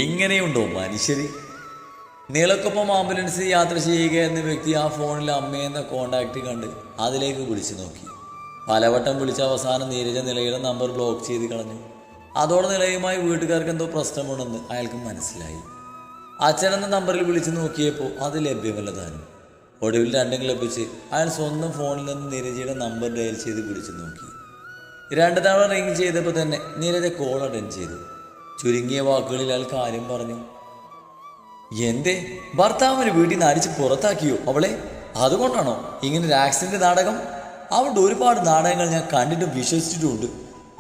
ഇങ്ങനെയുണ്ടോ മനുഷ്യര്? നിളക്കൊപ്പം ആംബുലൻസ് യാത്ര ചെയ്യുക എന്ന വ്യക്തി ആ ഫോണിൽ അമ്മയെന്ന കോണ്ടാക്ട് കണ്ട് അതിലേക്ക് വിളിച്ചു നോക്കി. പലവട്ടം വിളിച്ച അവസാനം നീരജ നിലയുടെ നമ്പർ ബ്ലോക്ക് ചെയ്ത് കളഞ്ഞു. അതോടെ നിലയുമായി വീട്ടുകാർക്ക് എന്തോ പ്രശ്നമുണ്ടെന്ന് അയാൾക്ക് മനസ്സിലായി. അച്ഛനെന്ന നമ്പറിൽ വിളിച്ചു നോക്കിയപ്പോൾ അത് ലഭ്യമല്ല താനും. ഒടുവിൽ രണ്ടും ലഭിച്ച് അയാൾ സ്വന്തം ഫോണിൽ നിന്ന് നീരജയുടെ നമ്പർ ഡയൽ ചെയ്ത് വിളിച്ചു നോക്കി. 2 തവണ റിങ് ചെയ്തപ്പോൾ തന്നെ നീരജ കോൾ അറ്റൻഡ് ചെയ്തു. ചുരുങ്ങിയ വാക്കുകളിൽ അയാൾ കാര്യം പറഞ്ഞു. എന്തേ, ഭർത്താവിന് വീട്ടിൽ നിന്ന് അടിച്ച് പുറത്താക്കിയോ അവളെ? അതുകൊണ്ടാണോ ഇങ്ങനെ ഒരു ആക്സിഡന്റ് നാടകം? അവളുടെ ഒരുപാട് നാടകങ്ങൾ ഞാൻ കണ്ടിട്ടും വിശ്വസിച്ചിട്ടുമുണ്ട്.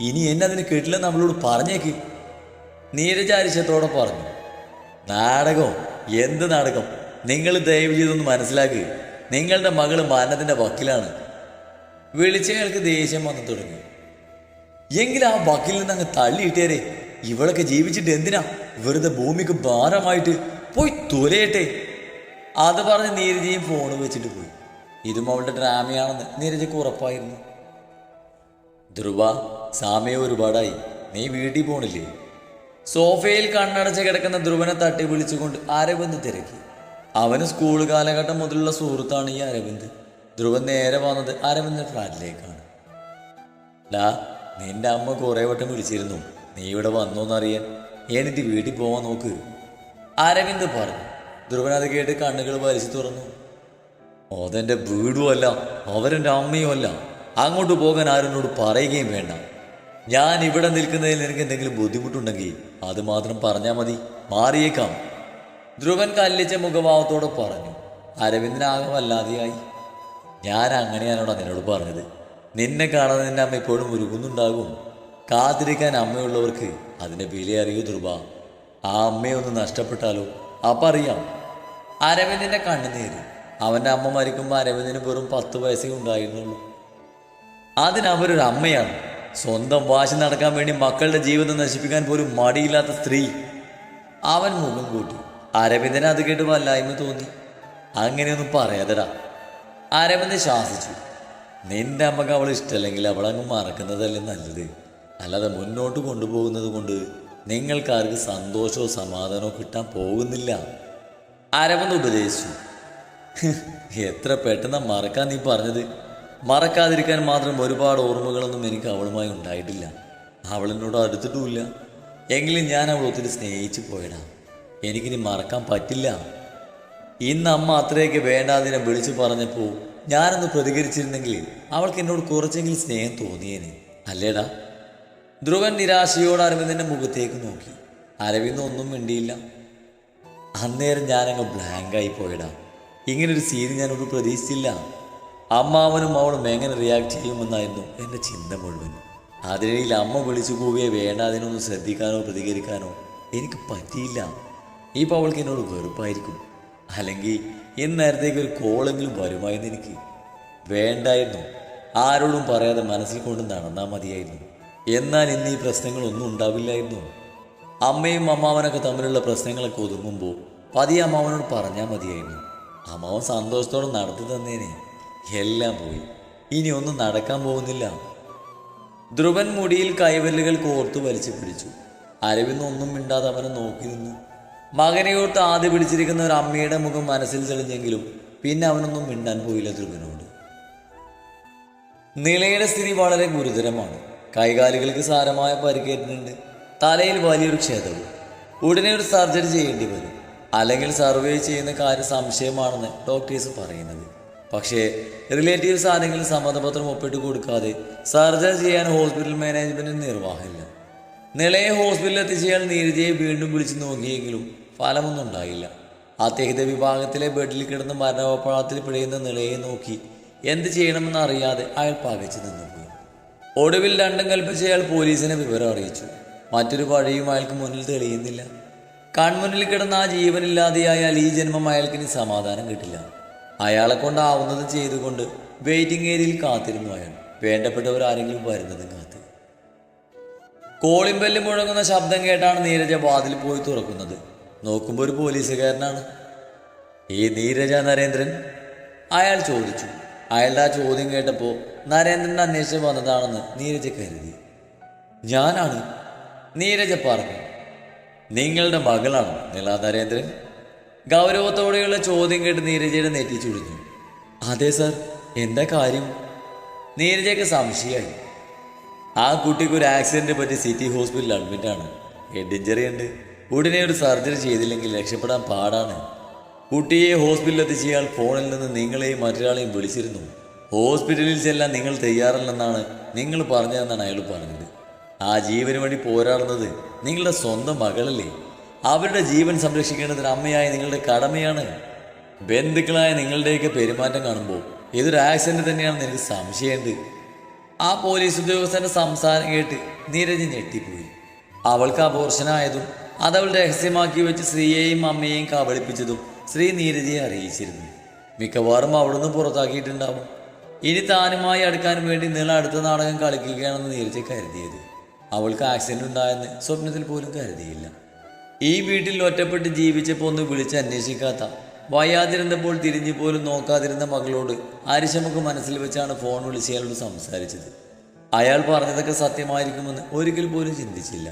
ഇനി എന്നെ അതിന് കേട്ടില്ലെന്ന് അവളോട് പറഞ്ഞേക്ക്. നീരജ അരിശത്തോടെ പറഞ്ഞു. നാടകമോ? എന്ത് നാടകം? നിങ്ങൾ ദയവ് ചെയ്തൊന്ന് മനസ്സിലാക്കുക. നിങ്ങളുടെ മകള് മരണത്തിന്റെ വക്കിലാണ്. വിളിച്ചയാൾക്ക് ദേഷ്യം വന്നു തുടങ്ങി. എങ്കിൽ ആ വക്കിൽ നിന്ന് അങ്ങ് തള്ളിയിട്ടേരെ. ഇവളൊക്കെ ജീവിച്ചിട്ട് എന്തിനാ വെറുതെ ഭൂമിക്ക് ഭാരമായിട്ട്? പോയി തുലയട്ടെ. അത് പറഞ്ഞ് നീരജയും ഫോൺ വെച്ചിട്ട് പോയി. ഇതും അവളുടെ ഡ്രാമയാണെന്ന് നീരജയ്ക്ക് ഉറപ്പായിരുന്നു. ധ്രുവ, സമയം ഒരുപാടായി, നീ വീട്ടിൽ പോണില്ലേ? സോഫയിൽ കണ്ണടച്ച് കിടക്കുന്ന ധ്രുവനെ തട്ടി വിളിച്ചുകൊണ്ട് അരവിന്ദ് തിരക്കി. അവന് സ്കൂൾ കാലഘട്ടം മുതലുള്ള സുഹൃത്താണ് ഈ അരവിന്ദ്. ധ്രുവൻ നേരെ വന്നത് അരവിന്ദ് ഫ്ലാറ്റിലേക്കാണ്. ഡാ, നിന്റെ അമ്മ കുറേ വട്ടം വിളിച്ചിരുന്നു, നീ ഇവിടെ വന്നോന്നറിയാൻ. എന്നിട്ട് വീട്ടിൽ പോവാൻ നോക്ക്, അരവിന്ദ് പറഞ്ഞു. ധ്രുവൻ അത് കേട്ട് കണ്ണുകൾ വലിച്ചു തുറന്നു. അതെൻ്റെ വീടുമല്ല, അവരെൻ്റെ അമ്മയുമല്ല. അങ്ങോട്ട് പോകാൻ ആരോട് പറയുകയും വേണ്ട. ഞാൻ ഇവിടെ നിൽക്കുന്നതിൽ നിനക്ക് എന്തെങ്കിലും ബുദ്ധിമുട്ടുണ്ടെങ്കിൽ അത് മാത്രം പറഞ്ഞാൽ മതി, മാറിയേക്കാം, ധ്രുവൻ കല്ലിച്ച മുഖഭാവത്തോടെ പറഞ്ഞു. അരവിന്ദനാകെ വല്ലാതെയായി. ഞാൻ അങ്ങനെയാണോടാ നിന്നോട് പറഞ്ഞത്? നിന്നെ കാണാതെ നിന്റെ അമ്മ ഇപ്പോഴും ഉരുകുന്നുണ്ടാകും. കാത്തിരിക്കാൻ അമ്മയുള്ളവർക്ക് അതിൻ്റെ വില അറിയൂ ധ്രുവ. ആ അമ്മയൊന്ന് നഷ്ടപ്പെട്ടാലോ? അപ്പം അറിയാം. അരവിന്ദിൻ്റെ കണ്ണുനീര്. അവൻ്റെ അമ്മ മരിക്കുമ്പോൾ അരവിന്ദിന് വെറും 10 വയസ്സേ ഉണ്ടായിരുന്നുള്ളൂ. അതിനവരൊരു അമ്മയാണ്. സ്വന്തം വാശി നടക്കാൻ വേണ്ടി മക്കളുടെ ജീവിതം നശിപ്പിക്കാൻ പോലും മടിയില്ലാത്ത സ്ത്രീ. അവൻ മുഖം കൂട്ടി. അരവിന്ദന് അത് കേട്ട് വല്ലായ്മ തോന്നി. അങ്ങനെയൊന്നും പറയാതെടാ, അരവിന്ദ് ശാസിച്ചു. നിന്റെ അമ്മക്ക് അവൾ ഇഷ്ടമല്ലെങ്കിൽ അവളങ്ങ് മറക്കുന്നതല്ലേ നല്ലത്. അല്ലാതെ മുന്നോട്ട് കൊണ്ടുപോകുന്നത് കൊണ്ട് നിങ്ങൾക്കാർക്ക് സന്തോഷമോ സമാധാനമോ കിട്ടാൻ പോകുന്നില്ല, അരവിന്ദ് ഉപദേശിച്ചു. എത്ര പെട്ടെന്ന് മറക്കാൻ നീ പറഞ്ഞത്. മറക്കാതിരിക്കാൻ മാത്രം ഒരുപാട് ഓർമ്മകളൊന്നും എനിക്ക് അവളുമായി ഉണ്ടായിട്ടില്ല. അവളെന്നോട് അടുത്തിട്ടുമില്ല. എങ്കിലും ഞാൻ അവൾ ഒത്തിരി സ്നേഹിച്ചു പോയടാ. എനിക്കിനി മറക്കാൻ പറ്റില്ല. ഇന്ന് അമ്മ അത്രയൊക്കെ വേണ്ടാതിനെ വിളിച്ചു പറഞ്ഞപ്പോൾ ഞാനൊന്ന് പ്രതികരിച്ചിരുന്നെങ്കിൽ അവൾക്ക് എന്നോട് കുറച്ചെങ്കിലും സ്നേഹം തോന്നിയേനെ, അല്ലേടാ? ധ്രുവൻ നിരാശയോട് അരവിന്ദൻ്റെ മുഖത്തേക്ക് നോക്കി. അരവിന്ദ് ഒന്നും മിണ്ടിയില്ല. അന്നേരം ഞാനങ്ങ് ബ്ലാങ്കായി പോയടാ. ഇങ്ങനൊരു സീൻ ഞാനൊരു പ്രതീക്ഷിച്ചില്ല. അമ്മാവനും അവളും എങ്ങനെ റിയാക്ട് ചെയ്യുമെന്നായിരുന്നു എൻ്റെ ചിന്ത മുഴുവൻ. അതിനിടയിൽ അമ്മ വിളിച്ചു പോവുകയെ വേണ്ട അതിനൊന്ന് ശ്രദ്ധിക്കാനോ പ്രതികരിക്കാനോ എനിക്ക് പറ്റിയില്ല. ഇപ്പോൾ അവൾക്ക് എന്നോട് വെറുപ്പായിരിക്കും. അല്ലെങ്കിൽ ഇന്നേരത്തേക്ക് ഒരു കോളെങ്കിലും വരുമായിരുന്നു. എനിക്ക് വേണ്ടായിരുന്നു. ആരോടും പറയാതെ മനസ്സിൽ കൊണ്ട് നടന്നാൽ മതിയായിരുന്നു. എന്നാൽ ഇന്ന് ഈ പ്രശ്നങ്ങളൊന്നും ഉണ്ടാവില്ലായിരുന്നു. അമ്മയും അമ്മാവനൊക്കെ തമ്മിലുള്ള പ്രശ്നങ്ങളൊക്കെ ഒതുങ്ങുമ്പോൾ പതിയെ അമ്മാവനോട് പറഞ്ഞാൽ മതിയായിരുന്നു. അമ്മാവൻ സന്തോഷത്തോടെ നടത്തി തന്നേനെ. എല്ലാം പോയി. ഇനി ഒന്നും നടക്കാൻ പോകുന്നില്ല. ധ്രുവൻ മുടിയിൽ കൈവല്ലുകൾ കോർത്തു വലിച്ചു പിടിച്ചു. അരവിന്ദ് ഒന്നും മിണ്ടാതെ അവനെ നോക്കി നിന്നു. മകനെയോർത്ത് ആദ്യ പിടിച്ചിരിക്കുന്ന ഒരു അമ്മയുടെ മുഖം മനസ്സിൽ തെളിഞ്ഞെങ്കിലും പിന്നെ അവനൊന്നും മിണ്ടാൻ പോയില്ല ധ്രുവനോട്. നിളയുടെ സ്ഥിതി വളരെ ഗുരുതരമാണ്. കൈകാലുകൾക്ക് സാരമായ പരിക്കേറ്റിട്ടുണ്ട്. തലയിൽ വലിയൊരു ക്ഷതവും. ഉടനെ ഒരു സർജറി ചെയ്യേണ്ടി വരും. അല്ലെങ്കിൽ സർവേ ചെയ്യുന്ന കാര്യം സംശയമാണെന്ന് ഡോക്ടേഴ്സ് പറയുന്നത്. പക്ഷേ റിലേറ്റീവ്സ് ആരെങ്കിലും സമ്മതപത്രം ഒപ്പിട്ട് കൊടുക്കാതെ സർജറി ചെയ്യാൻ ഹോസ്പിറ്റൽ മാനേജ്മെൻറ്റിന് നിർവാഹമില്ല. നിളയെ ഹോസ്പിറ്റലിൽ എത്തിച്ചയാൾ നീരജയെ വീണ്ടും വിളിച്ചു നോക്കിയെങ്കിലും ഫലമൊന്നും ഉണ്ടായില്ല. അത്യഹിത വിഭാഗത്തിലെ ബെഡിൽ കിടന്ന് മരണോപളത്തിൽ പിഴയുന്ന നിളയെ നോക്കി എന്ത് ചെയ്യണമെന്ന് അറിയാതെ അയാൾ പകച്ചു നിന്നുപോയി. ഒടുവിൽ രണ്ടും കൽപ്പിച്ചയാൾ പോലീസിനെ വിവരം അറിയിച്ചു. മറ്റൊരു വഴിയും അയാൾക്ക് മുന്നിൽ തെളിയുന്നില്ല. കൺമുന്നിൽ കിടന്ന ആ ജീവനില്ലാതെയായാൽ ഈ ജന്മം അയാൾക്കിനി സമാധാനം കിട്ടില്ല. അയാളെ കൊണ്ടാവുന്നത് ചെയ്തുകൊണ്ട് വെയിറ്റിംഗ് ഏരിയയിൽ കാത്തിരുന്നു അയാൾ. വേണ്ടപ്പെട്ടവരാരെങ്കിലും വരുന്നതും കാത്ത്. കോളിംഗ് ബെല്ല് മുഴങ്ങുന്ന ശബ്ദം കേട്ടാണ് നീരജ വാതിൽ പോയി തുറക്കുന്നത്. നോക്കുമ്പോൾ ഒരു പോലീസുകാരനാണ്. ഈ നീരജ നരേന്ദ്രൻ? അയാൾ ചോദിച്ചു. അയാളുടെ ആ ചോദ്യം കേട്ടപ്പോൾ നരേന്ദ്രൻ അന്വേഷിച്ച് വന്നതാണെന്ന് നീരജ കരുതി. ഞാനാണ്, നീരജ പറഞ്ഞു. നിങ്ങളുടെ മകളാണ് നില നരേന്ദ്രൻ? ഗൗരവത്തോടെയുള്ള ചോദ്യം കേട്ട് നീരജയുടെ നെറ്റി ചുളിഞ്ഞു. അതെ സർ, എന്താ കാര്യം? നീരജയ്ക്ക് സംശയമായി. ആ കുട്ടിക്ക് ഒരു ആക്സിഡന്റ് പറ്റി സിറ്റി ഹോസ്പിറ്റലിൽ അഡ്മിറ്റാണ്. ഹെഡ് ഇഞ്ചറി ഉണ്ട്. ഉടനെ ഒരു സർജറി ചെയ്തില്ലെങ്കിൽ രക്ഷപ്പെടാൻ പാടാണ്. കുട്ടിയെ ഹോസ്പിറ്റലിൽ എത്തിച്ചയാൾ ഫോണിൽ നിന്ന് നിങ്ങളെയും മറ്റൊരാളെയും വിളിച്ചിരുന്നു. ഹോസ്പിറ്റലിൽ ചെല്ലാൻ നിങ്ങൾ തയ്യാറല്ലെന്നാണ് നിങ്ങൾ പറഞ്ഞതെന്നാണ് അയാൾ പറഞ്ഞത്. ആ ജീവന് വേണ്ടി പോരാടുന്നത് നിങ്ങളുടെ സ്വന്തം മകളല്ലേ? അവരുടെ ജീവൻ സംരക്ഷിക്കേണ്ടതിന് അമ്മയായ നിങ്ങളുടെ കടമയാണ്. ബന്ധുക്കളായ നിങ്ങളുടെയൊക്കെ പെരുമാറ്റം കാണുമ്പോൾ ഇതൊരു ആക്സിഡന്റ് തന്നെയാണെന്ന് എനിക്ക് സംശയമുണ്ട്. ആ പോലീസ് ഉദ്യോഗസ്ഥന്റെ സംസാരം കേട്ട് നീരജ് ഞെട്ടിപ്പോയി. അവൾക്ക് അബോർഷനായതും അതവൾ രഹസ്യമാക്കി വെച്ച് ശ്രീയെയും അമ്മയെയും കബളിപ്പിച്ചതും ശ്രീ നീരജയെ അറിയിച്ചിരുന്നു. മിക്കവാറും അവിടുന്ന് പുറത്താക്കിയിട്ടുണ്ടാവും. ഇനി താനുമായി അടുക്കാൻ വേണ്ടി നില അടുത്ത നാടകം കളിക്കുകയാണെന്ന് നീരജ കരുതിയത്. അവൾക്ക് ആക്സിഡന്റ് ഉണ്ടായെന്ന് സ്വപ്നത്തിൽ പോലും കരുതിയില്ല. ഈ വീട്ടിൽ ഒറ്റപ്പെട്ട് ജീവിച്ചപ്പോൾ ഒന്ന് വിളിച്ച് അന്വേഷിക്കാത്ത, വയ്യാതിരുന്നപ്പോൾ തിരിഞ്ഞു പോലും നോക്കാതിരുന്ന മകളോട് അരിശമൊക്കെ മനസ്സിൽ വെച്ചാണ് ഫോൺ വിളിച്ച് അയാളോട് സംസാരിച്ചത്. അയാൾ പറഞ്ഞതൊക്കെ സത്യമായിരിക്കുമെന്ന് ഒരിക്കൽ പോലും ചിന്തിച്ചില്ല.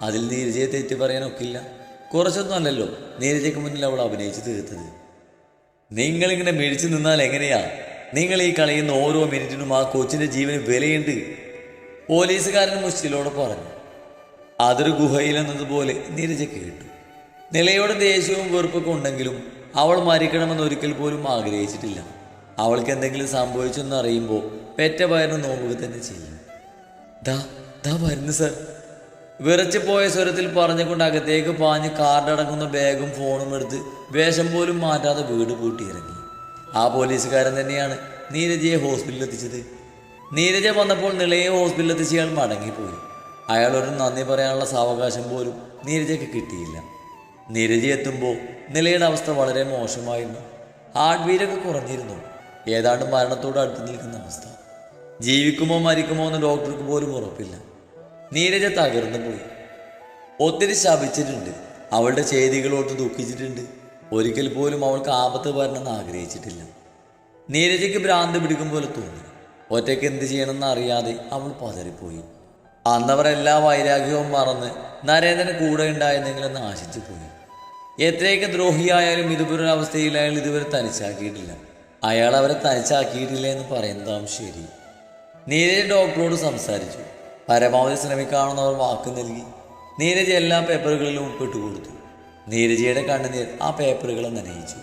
അതിൽ നീരജയെ തെറ്റ് പറയാനൊക്കില്ല. കുറച്ചൊന്നും അല്ലല്ലോ നീരജയ്ക്ക് മുന്നിൽ അവൾ അഭിനയിച്ച് തീർത്തത്. നിങ്ങളിങ്ങനെ മിഴിച്ചു നിന്നാൽ എങ്ങനെയാ? നിങ്ങൾ ഈ കളയുന്ന ഓരോ മിനിറ്റിനും ആ കൊച്ചിൻ്റെ ജീവന് വിലയുണ്ട്, പോലീസുകാരൻ മുശ്ചിലോട് പറഞ്ഞു. അതൊരു ഗുഹയിലെന്നതുപോലെ നീരജ കേട്ടു. നിലയോട് ദേഷ്യവും വെറുപ്പൊക്കെ ഉണ്ടെങ്കിലും അവൾ മരിക്കണമെന്ന് ഒരിക്കൽ പോലും ആഗ്രഹിച്ചിട്ടില്ല. അവൾക്ക് എന്തെങ്കിലും സംഭവിച്ചെന്ന് അറിയുമ്പോൾ പെറ്റ പയറിന് നോക്കുക തന്നെ ചെയ്യും. ദാ വരുന്നു സർ, വിറച്ചു പോയ സ്വരത്തിൽ പറഞ്ഞുകൊണ്ട് അകത്തേക്ക് പാഞ്ഞ് കാർഡടങ്ങുന്ന ബാഗും ഫോണും എടുത്ത് വേഷം പോലും മാറ്റാതെ വീട് പൂട്ടിയിറങ്ങി. ആ പോലീസുകാരൻ തന്നെയാണ് നീരജയെ ഹോസ്പിറ്റലിൽ എത്തിച്ചത്. നീരജ വന്നപ്പോൾ നിലയെ ഹോസ്പിറ്റലിൽ എത്തിച്ച് അയാൾ മടങ്ങിപ്പോയി. അയാളൊരു നന്ദി പറയാനുള്ള സാവകാശം പോലും നീരജയ്ക്ക് കിട്ടിയില്ല. നീരജ എത്തുമ്പോൾ നിലയുടെ അവസ്ഥ വളരെ മോശമായിരുന്നു. ഹാർട്ട് ബീറ്റൊക്കെ കുറഞ്ഞിരുന്നു. ഏതാണ്ട് മരണത്തോട് അടുത്ത് നിൽക്കുന്ന അവസ്ഥ. ജീവിക്കുമോ മരിക്കുമോ എന്ന് ഡോക്ടർക്ക് പോലും ഉറപ്പില്ല. നീരജ തകർന്നു പോയി. ഒത്തിരി ശപിച്ചിട്ടുണ്ട്. അവളുടെ ചെയ്തികളോട്ട് ദുഃഖിച്ചിട്ടുണ്ട്. ഒരിക്കൽ പോലും അവൾക്ക് ആപത്ത് വരണമെന്ന് ആഗ്രഹിച്ചിട്ടില്ല. നീരജയ്ക്ക് ഭ്രാന്ത് പിടിക്കും പോലെ തോന്നി. ഒറ്റയ്ക്ക് എന്ത് ചെയ്യണമെന്ന് അറിയാതെ അവൾ പതറിപ്പോയി. അന്നവർ എല്ലാ വൈരാഗ്യവും മറന്ന് നരേന്ദ്രന് കൂടെ ഉണ്ടായിരുന്നെങ്കിലെന്ന് ആശിച്ചു പോയി. എത്രയൊക്കെ ദ്രോഹിയായാലും ഇതുപോലൊരവസ്ഥയിൽ അയാൾ ഇതുവരെ തനിച്ചാക്കിയിട്ടില്ല. അയാൾ അവരെ തനിച്ചാക്കിയിട്ടില്ല എന്ന് പറയുന്നതാവും ശരി. നീരജ ഡോക്ടറോട് സംസാരിച്ചു. പരമാവധി ശ്രമിക്കാമെന്നവർ വാക്ക് നൽകി. നീരജ എല്ലാ പേപ്പറുകളിലും ഒപ്പിട്ട് കൊടുത്തു. നീരജയുടെ കണ്ണുനീർ ആ പേപ്പറുകളെ നനയിച്ചു.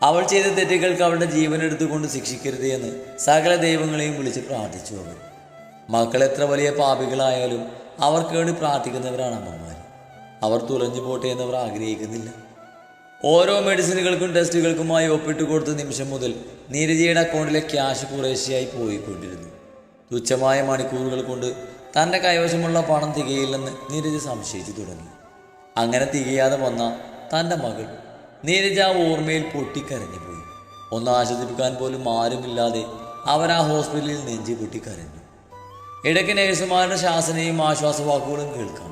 അവൾ ചെയ്ത തെറ്റുകൾക്ക് അവളുടെ ജീവൻ എടുത്തുകൊണ്ട് ശിക്ഷിക്കരുത് എന്ന് സകല ദൈവങ്ങളെയും വിളിച്ച് പ്രാർത്ഥിച്ചു. അവർ മക്കൾ എത്ര വലിയ പാപികളായാലും അവർക്ക് വേണ്ടി പ്രാർത്ഥിക്കുന്നവരാണ് അമ്മമാർ. അവർ തുലഞ്ഞു പോട്ടെ എന്നവർ ആഗ്രഹിക്കുന്നില്ല. ഓരോ മെഡിസിനുകൾക്കും ടെസ്റ്റുകൾക്കുമായി ഒപ്പിട്ട് കൊടുത്ത നിമിഷം മുതൽ നീരജയുടെ അക്കൗണ്ടിലെ ക്യാഷ് കുറേശ്ശെയായി പോയിക്കൊണ്ടിരുന്നു. തുച്ഛമായ മണിക്കൂറുകൾ കൊണ്ട് തൻ്റെ കൈവശമുള്ള പണം തികയില്ലെന്ന് നീരജ സംശയിച്ചു തുടങ്ങി. അങ്ങനെ തികയാതെ വന്ന തൻ്റെ മകൾ നീരജ ഓർമ്മയിൽ പൊട്ടിക്കരഞ്ഞുപോയി. ഒന്ന് ആശ്വസിപ്പിക്കാൻ പോലും ആരുമില്ലാതെ അവർ ആ ഹോസ്പിറ്റലിൽ നെഞ്ചി പൊട്ടിക്കരഞ്ഞു. ഇടയ്ക്ക് നേഴ്സുമാരുടെ ശാസനയും ആശ്വാസവാക്കുകളും കേൾക്കാം.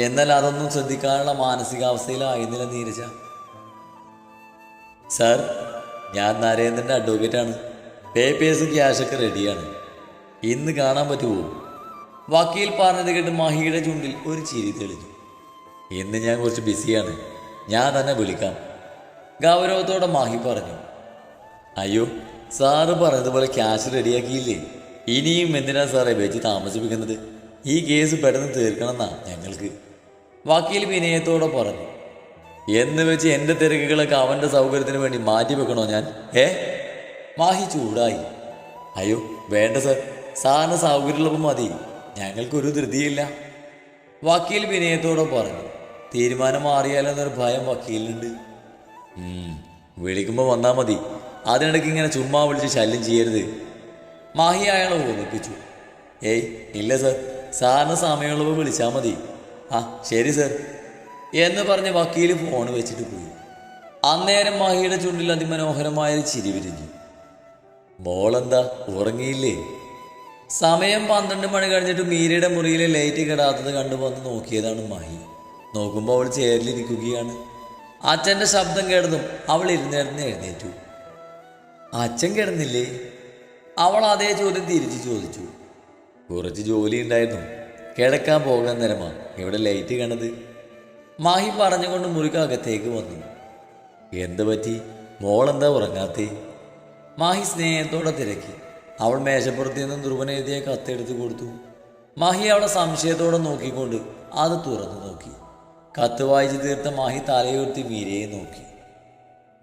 എന്നാൽ അതൊന്നും ശ്രദ്ധിക്കാനുള്ള മാനസികാവസ്ഥയിലായിരുന്നില്ല നീരജ. സാർ, ഞാൻ നരേന്ദ്രൻ്റെ അഡ്വക്കേറ്റാണ്. പേപ്പേഴ്സും ക്യാഷൊക്കെ റെഡിയാണ്. ഇന്ന് കാണാൻ പറ്റുമോ? വക്കീൽ പറഞ്ഞത് കേട്ട് മഹിയുടെ ചുണ്ടിൽ ഒരു ചിരി തെളിഞ്ഞു. ഇന്ന് ഞാൻ കുറച്ച് ബിസിയാണ്, ഞാൻ തന്നെ വിളിക്കാം, ഗൗരവത്തോടെ മാഹി പറഞ്ഞു. അയ്യോ, സാറ് പറഞ്ഞതുപോലെ ക്യാഷ് റെഡിയാക്കിയില്ലേ? ഇനിയും എന്തിനാ സാറേ വെച്ച് താമസിപ്പിക്കുന്നത്? ഈ കേസ് പെട്ടെന്ന് തീർക്കണമെന്നാ ഞങ്ങൾക്ക്, വക്കീൽ വിനയത്തോടെ പറഞ്ഞു. എന്ന് വെച്ച് എൻ്റെ തിരക്കുകളൊക്കെ അവൻ്റെ സൗകര്യത്തിന് വേണ്ടി മാറ്റി വെക്കണോ ഞാൻ? മാഹി ചൂടായി. അയ്യോ വേണ്ട സാർ, സാറിന് സൗകര്യമുള്ളപ്പോൾ മതി, ഞങ്ങൾക്കൊരു ധൃതിയില്ല, വക്കീൽ വിനയത്തോടെ പറഞ്ഞു. തീരുമാനം മാറിയാലെന്നൊരു ഭയം വക്കീലിനുണ്ട്. വിളിക്കുമ്പോൾ വന്നാൽ മതി, അതിനിടയ്ക്ക് ഇങ്ങനെ ചുമ്മാ വിളിച്ച് ശല്യം ചെയ്യരുത്, മാഹി അയാളെ ഓർമ്മിപ്പിച്ചു. ഏയ് ഇല്ല സാർ, സാറിന് സമയമുള്ളപ്പോൾ വിളിച്ചാൽ മതി. ആ ശരി സാർ എന്ന് പറഞ്ഞ് വക്കീൽ ഫോൺ വെച്ചിട്ട് പോയി. അന്നേരം മാഹിയുടെ ചുണ്ടിൽ അതിമനോഹരമായൊരു ചിരി വിരിഞ്ഞു. മോളെന്താ ഉറങ്ങിയില്ലേ? സമയം 12 മണി കഴിഞ്ഞിട്ട് മീരയുടെ മുറിയിലെ ലൈറ്റ് കെടാത്തത് കണ്ടു വന്ന് നോക്കിയതാണ് മാഹി. നോക്കുമ്പോൾ അവൾ ചേരിലിരിക്കുകയാണ്. അച്ഛൻ്റെ ശബ്ദം കേട്ടതും അവൾ ഇരുന്നിടന്ന് എഴുന്നേറ്റു. അച്ഛൻ കിടന്നില്ലേ? അവൾ അതേ ചോദ്യം തിരിച്ചു ചോദിച്ചു. കുറച്ച് ജോലി ഉണ്ടായിരുന്നു, കിടക്കാൻ പോകാൻ നേരമാ ഇവിടെ ലൈറ്റ് കണ്ടത്. മാഹി പറഞ്ഞുകൊണ്ട് മുറിക്കകത്തേക്ക് വന്നു. എന്ത് പറ്റി, മോളെന്താ ഉറങ്ങാത്തേ? മാഹി സ്നേഹത്തോടെ തിരക്കി. അവൾ മേശപ്പുറത്ത് നിന്ന് ധ്രുവൻ എഴുതിയ കത്തെടുത്ത് കൊടുത്തു. മാഹി അവളെ സംശയത്തോടെ നോക്കിക്കൊണ്ട് അത് തുറന്നു നോക്കി. കത്ത് വായിച്ചു തീർത്ത മാഹി തലയുയർത്തി മീരയെ നോക്കി.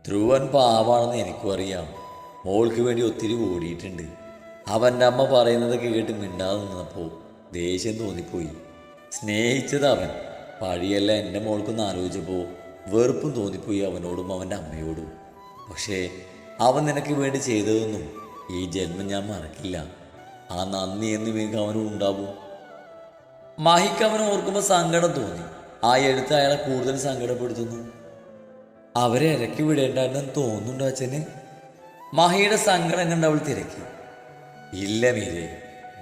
ധ്രുവൻ പാവാണെന്ന് എനിക്കും അറിയാം. മോൾക്ക് വേണ്ടി ഒത്തിരി ഓടിയിട്ടുണ്ട്. അവൻ്റെ അമ്മ പറയുന്നത് കേട്ട് മിണ്ടാതെ നിന്നപ്പോൾ ദേഷ്യം തോന്നിപ്പോയി. സ്നേഹിച്ചത് അവൻ, പഴിയല്ല എൻ്റെ മോൾക്കൊന്ന് ആലോചിച്ചപ്പോൾ വെറുപ്പും തോന്നിപ്പോയി അവനോടും അവൻ്റെ അമ്മയോടും. പക്ഷേ അവൻ നിനക്ക് വേണ്ടി ചെയ്തതൊന്നും ഈ ജന്മം ഞാൻ മറക്കില്ല. ആ നന്ദി എന്ന് എനിക്ക് അവനും ഉണ്ടാവും. മാഹിക്ക് അവൻ ഓർക്കുമ്പോൾ സങ്കടം തോന്നി. ആ എഴുത്ത് അയാളെ കൂടുതൽ സങ്കടപ്പെടുത്തുന്നു. അവരെ ഇറക്കി വിടേണ്ടെന്ന് തോന്നുന്നുണ്ടോ അച്ഛന്? മാഹിയുടെ സങ്കടം കണ്ട് അവൾ തിരക്കി. ഇല്ല മീരെ,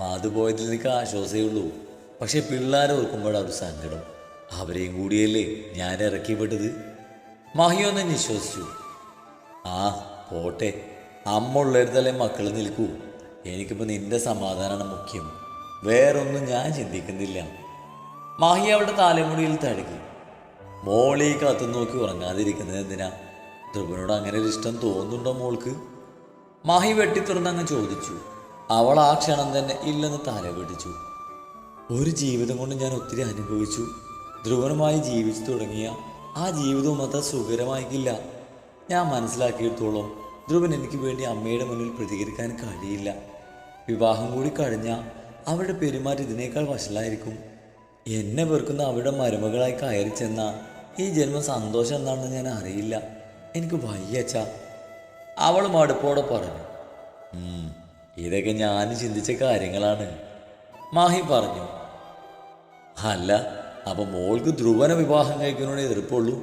മാതു പോയതിൽ എനിക്ക് ആശ്വാസമേ ഉള്ളൂ. പക്ഷെ പിള്ളേരെ ഓർക്കുമ്പോഴൊരു സങ്കടം. അവരെയും കൂടിയല്ലേ ഞാൻ ഇറക്കി വിട്ടത്. മാഹി ഒന്ന് വിശ്വസിച്ചു. ആ പോട്ടെ, അമ്മ ഉള്ളിടത്തല്ലേ മക്കൾ നിൽക്കൂ. എനിക്കിപ്പോൾ നിന്റെ സമാധാനമാണ് മുഖ്യം, വേറൊന്നും ഞാൻ ചിന്തിക്കുന്നില്ല. മാഹി അവളുടെ തലമുടിയിൽ തഴുകി. മോളീ കത്തു നോക്കി ഉറങ്ങാതിരിക്കുന്നത് എന്തിനാ? ധ്രുവനോട് അങ്ങനെ ഒരു ഇഷ്ടം തോന്നുന്നുണ്ടോ മോൾക്ക്? മാഹി വെട്ടിത്തുറന്നങ്ങ് ചോദിച്ചു. അവൾ ആ ക്ഷണം തന്നെ ഇല്ലെന്ന് തല പിടിച്ചു. ഒരു ജീവിതം കൊണ്ട് ഞാൻ ഒത്തിരി അനുഭവിച്ചു. ധ്രുവനുമായി ജീവിച്ചു തുടങ്ങിയ ആ ജീവിതവും അത്ര സുഖകരമായിക്കില്ല. ഞാൻ മനസ്സിലാക്കിയിടത്തോളം ധ്രുവൻ എനിക്ക് വേണ്ടി അമ്മയുടെ മുന്നിൽ പ്രതികരിക്കാൻ കഴിയില്ല. വിവാഹം കൂടി കഴിഞ്ഞാൽ അവരുടെ പെരുമാറ്റം ഇതിനേക്കാൾ വഷളായിരിക്കും. എന്നെ വെറുക്കുന്ന അവരുടെ മരുമകളായി കയറി ചെന്ന ഈ ജന്മം സന്തോഷം എന്താണെന്ന് ഞാൻ അറിയില്ല. എനിക്ക് വയ്യച്ച. അവൾ മടുപ്പോടെ പറഞ്ഞു. ഇതൊക്കെ ഞാൻ ചിന്തിച്ച കാര്യങ്ങളാണ്, മാഹി പറഞ്ഞു. അല്ല, അപ്പം മോൾക്ക് ധ്രുവനെ വിവാഹം കഴിക്കുന്നതിനോട് എതിർപ്പുള്ളൂ,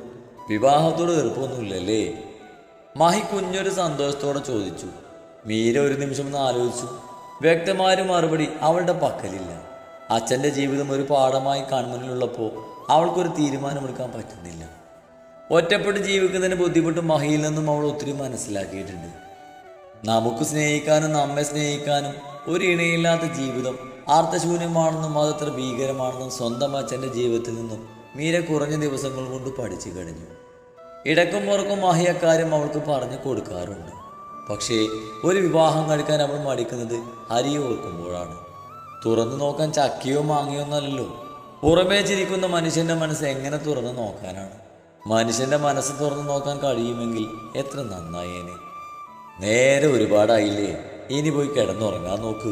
വിവാഹത്തോട് എതിർപ്പൊന്നുമില്ലല്ലേ? മാഹി കുഞ്ഞൊരു സന്തോഷത്തോടെ ചോദിച്ചു. മീര ഒരു നിമിഷം ഒന്ന് ആലോചിച്ചു. വ്യക്തമായ മറുപടി അവളുടെ പക്കലില്ല. അച്ഛൻ്റെ ജീവിതം ഒരു പാഠമായി കൺമുന്നിലുള്ളപ്പോൾ അവൾക്കൊരു തീരുമാനമെടുക്കാൻ പറ്റുന്നില്ല. ഒറ്റപ്പെട്ട് ജീവിക്കുന്നതിന് ബുദ്ധിമുട്ട് മഹിയിൽ നിന്നും അവൾ ഒത്തിരി മനസ്സിലാക്കിയിട്ടുണ്ട്. നമുക്ക് സ്നേഹിക്കാനും നമ്മെ സ്നേഹിക്കാനും ഒരു ഇണയില്ലാത്ത ജീവിതം അർത്ഥശൂന്യമാണെന്നും അതത്ര ഭീകരമാണെന്നും സ്വന്തം അച്ഛൻ്റെ ജീവിതത്തിൽ നിന്നും മീര കുറഞ്ഞ ദിവസങ്ങൾ കൊണ്ട് പഠിച്ചു കഴിഞ്ഞു. ഇടക്കും പുറക്കും മഹി അക്കാര്യം അവൾക്ക് പറഞ്ഞു കൊടുക്കാറുണ്ട്. പക്ഷേ ഒരു വിവാഹം കഴിക്കാൻ അവൾ മടിക്കുന്നത് ഹരിയെ ഓർക്കുമ്പോഴാണ്. തുറന്നു നോക്കാൻ ചക്കിയോ മാങ്ങയോ എന്നല്ലല്ലോ. പുറമേ ചിരിക്കുന്ന മനുഷ്യൻ്റെ മനസ്സ് എങ്ങനെ തുറന്നു നോക്കാനാണ്? മനുഷ്യൻ്റെ മനസ്സ് തുറന്നു നോക്കാൻ കഴിയുമെങ്കിൽ എത്ര നന്നായേനെ. നേരെ ഒരുപാടായില്ലേ, ഇനി പോയി കിടന്നുറങ്ങാൻ നോക്ക്.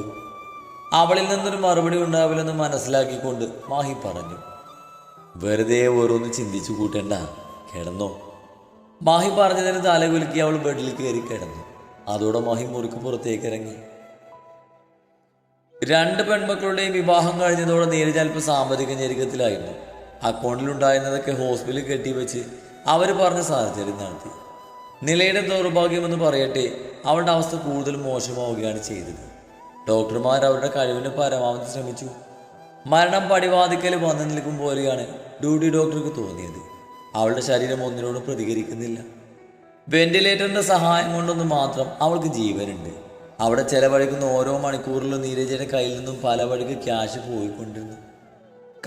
അവളിൽ നിന്നൊരു മറുപടി ഉണ്ടാവില്ലെന്ന് മനസ്സിലാക്കിക്കൊണ്ട് മാഹി പറഞ്ഞു. വെറുതെ ഓരോന്ന് ചിന്തിച്ചു കൂട്ടണ്ട, കിടന്നോ. മാഹി പറഞ്ഞതിന് തലകുലുക്കി അവൾ ബെഡിൽ കയറി കിടന്നു. അതോടെ മാഹി മുറിക്ക് പുറത്തേക്ക് ഇറങ്ങി. 2 പെൺമക്കളുടെയും വിവാഹം കഴിഞ്ഞതോടെ നീരജ അല്പം സാമ്പത്തിക ഞെരുക്കത്തിലായിരുന്നു. അക്കൗണ്ടിലുണ്ടായിരുന്നതൊക്കെ ഹോസ്പിറ്റലിൽ കെട്ടിവെച്ച് അവർ പറഞ്ഞ സാഹചര്യം നടത്തി. നിലയുടെ ദൗർഭാഗ്യമെന്ന് പറയട്ടെ, അവളുടെ അവസ്ഥ കൂടുതൽ മോശമാവുകയാണ് ചെയ്തത്. ഡോക്ടർമാർ അവരുടെ കഴിവിന് പരമാവധി ശ്രമിച്ചു. മരണം പടിവാതിക്കൽ വന്നു നിൽക്കും പോലെയാണ് ഡ്യൂട്ടി ഡോക്ടർക്ക് തോന്നിയത്. അവളുടെ ശരീരം ഒന്നിനോടും പ്രതികരിക്കുന്നില്ല. വെന്റിലേറ്ററിൻ്റെ സഹായം കൊണ്ടൊന്നും മാത്രം അവൾക്ക് ജീവനുണ്ട്. അവിടെ ചെലവഴിക്കുന്ന ഓരോ മണിക്കൂറിലും നീരജയുടെ കയ്യിൽ നിന്നും പല വഴിക്ക് ക്യാഷ് പോയിക്കൊണ്ടിരുന്നു.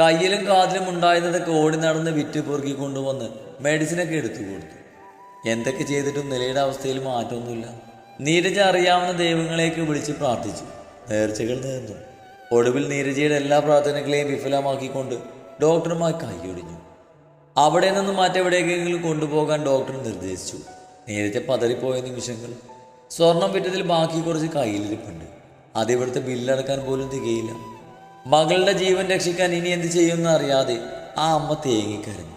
കയ്യിലും കാതിലും ഉണ്ടായിരുന്നതൊക്കെ ഓടി നടന്ന് വിറ്റ് പൊറുക്കി കൊണ്ടുവന്ന് മെഡിസിനൊക്കെ എടുത്തു കൊടുത്തു. എന്തൊക്കെ ചെയ്തിട്ടും നിലയുടെ അവസ്ഥയിൽ മാറ്റമൊന്നുമില്ല. നീരജ അറിയാവുന്ന ദൈവങ്ങളെയൊക്കെ വിളിച്ച് പ്രാർത്ഥിച്ചു, നേർച്ചകൾ നേർന്നു. ഒടുവിൽ നീരജയുടെ എല്ലാ പ്രാർത്ഥനകളെയും വിഫലമാക്കിക്കൊണ്ട് ഡോക്ടർമാർ കൈയൊടിഞ്ഞു. അവിടെ നിന്നും മറ്റെവിടേക്കെങ്കിലും കൊണ്ടുപോകാൻ ഡോക്ടർ നിർദ്ദേശിച്ചു. നീരജ പതറിപ്പോയ നിമിഷങ്ങൾ. സ്വർണം വിറ്റതിൽ ബാക്കി കുറച്ച് കയ്യിലിരിപ്പുണ്ട്. അതിവിടുത്തെ ബില്ലടക്കാൻ പോലും തികയില്ല. മകളുടെ ജീവൻ രക്ഷിക്കാൻ ഇനി എന്ത് ചെയ്യുമെന്ന് അറിയാതെ ആ അമ്മ തേങ്ങിക്കരഞ്ഞു.